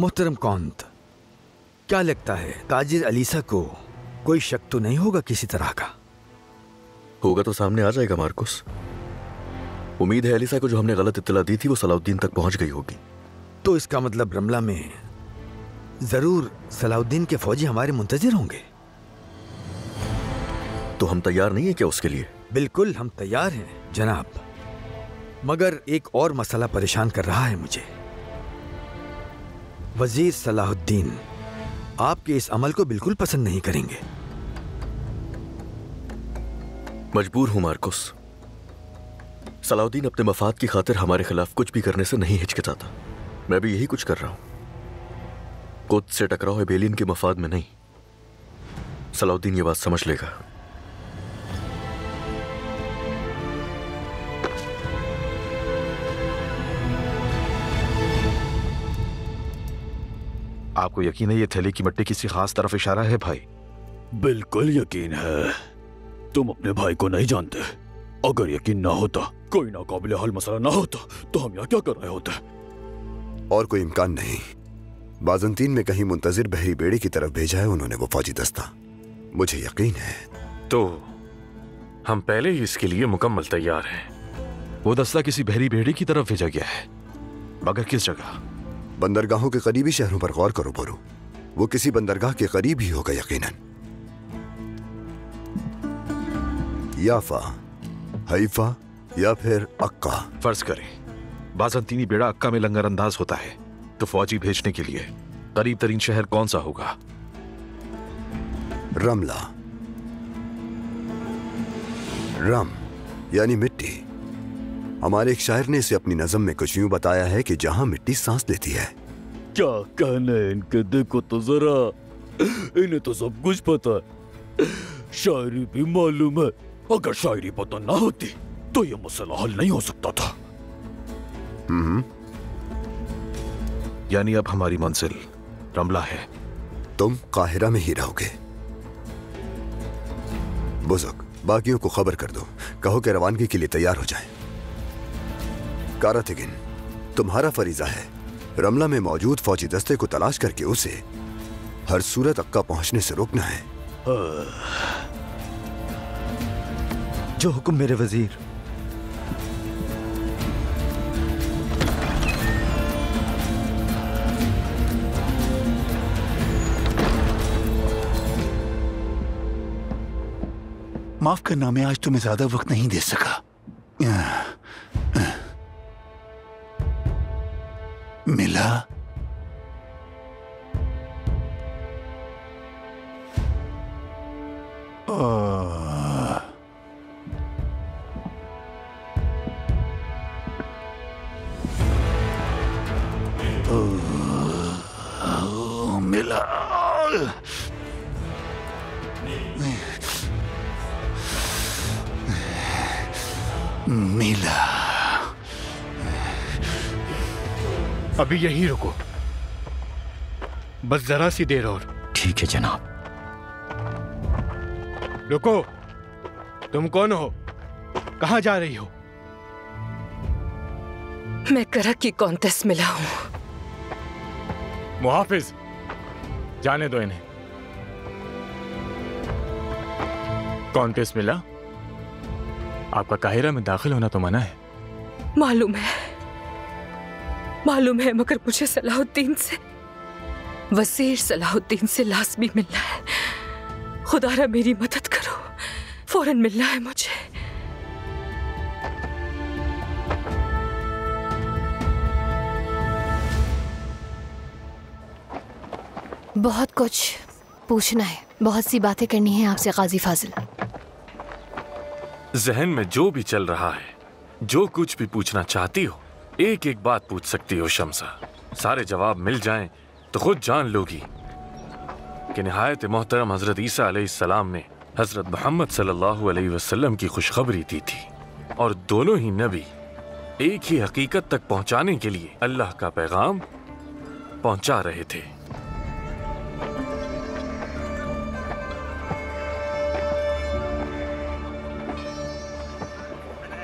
मोहतरम कौंत, क्या लगता है ताजिर अलीसा को कोई शक तो नहीं होगा किसी तरह का? होगा तो सामने आ जाएगा मार्कुस। उम्मीद है अलीसा को जो हमने गलत इत्तला दी थी वो सलाउद्दीन तक पहुंच गई होगी। तो इसका मतलब रमला में जरूर सलाउद्दीन के फौजी हमारे मुंतजिर होंगे। तो हम तैयार नहीं है क्या उसके लिए? बिल्कुल हम तैयार हैं जनाब, मगर एक और मसला परेशान कर रहा है मुझे। वजीर सलाहुद्दीन आपके इस अमल को बिल्कुल पसंद नहीं करेंगे। मजबूर हूं मार्कुस। सलाहुद्दीन अपने मफाद की खातिर हमारे खिलाफ कुछ भी करने से नहीं हिचकिचाता। मैं भी यही कुछ कर रहा हूं। कुछ से टकराव एबेलियन के मफाद में नहीं। सलाहुद्दीन ये बात समझ लेगा। आपको यकीन है ये थैली की मिट्टी किसी खास तरफ इशारा है भाई? बिल्कुल यकीन है। तुम अपने भाई को नहीं जानते। अगर यकीन ना होता, कोई नाकाबिले हल मसला ना होता, तो हम यहाँ क्या कर रहे होते? और कोई इम्कान नहीं। बाज़ंतीन में कहीं मुंतजिर बहरी बेड़े की तरफ भेजा है उन्होंने वो फौजी दस्ता। मुझे यकीन है। तो हम पहले ही इसके लिए मुकम्मल तैयार हैं। वो दस्ता किसी बहरी बेड़े की तरफ भेजा गया है, मगर किस जगह? बंदरगाहों के करीबी शहरों पर गौर करो बोरो। वो किसी बंदरगाह के करीब ही होगा यकीनन। याफा, हईफा या फिर अक्का। फर्ज करें बाज़ंतीनी बेड़ा अक्का में लंगर अंदाज होता है, तो फौजी भेजने के लिए करीब तरीन शहर कौन सा होगा? रमला। रम यानी मिट्टी। हमारे एक शायर ने इसे अपनी नज़म में कुछ यूं बताया है कि जहां मिट्टी सांस लेती है। क्या कहना है इनके, देखो तो जरा। इन्हें तो सब कुछ पता है। शायरी भी मालूम है। अगर शायरी पता ना होती तो ये मसला हल नहीं हो सकता था। यानी अब हमारी मंजिल रमला है। तुम काहिरा में ही रहोगे। बुजुर्ग, बाकियों को खबर कर दो, कहो कि रवानगी के लिए तैयार हो जाएं। कारातिगिन, तुम्हारा फरीजा है रमला में मौजूद फौजी दस्ते को तलाश करके उसे हर सूरत अक्का पहुंचने से रोकना है। जो हुक्म मेरे वजीर। माफ करना, मैं आज तुम्हें ज्यादा वक्त नहीं दे सका। मिला? मिला। मिला। अभी यहीं रुको, बस जरा सी देर और। ठीक है जनाब। रुको, तुम कौन हो? कहां जा रही हो? मैं करक की कॉन्टेस्ट मिला हूं। मुहाफिज, जाने दो इन्हें। कॉन्टेस्ट मिला? आपका काहिरा में दाखिल होना तो मना है। मालूम है, मगर मुझे सलाहुद्दीन से, वजीर सलाहुद्दीन से लाज़मी मिलना है। खुदारा मेरी मदद करो, फौरन मिलना है मुझे। बहुत कुछ पूछना है, बहुत सी बातें करनी है आपसे गाजी फाजिल। जहन में जो भी चल रहा है, जो कुछ भी पूछना चाहती हो, एक एक बात पूछ सकती हो शम्सा। सारे जवाब मिल जाएं तो खुद जान लोगी कि निहायत मोहतरम हजरत ईसा अलैहिस्सलाम ने हजरत मोहम्मद सल्लल्लाहु अलैहि वसल्लम की खुशखबरी दी थी, और दोनों ही नबी एक ही हकीकत तक पहुंचाने के लिए अल्लाह का पैगाम पहुंचा रहे थे।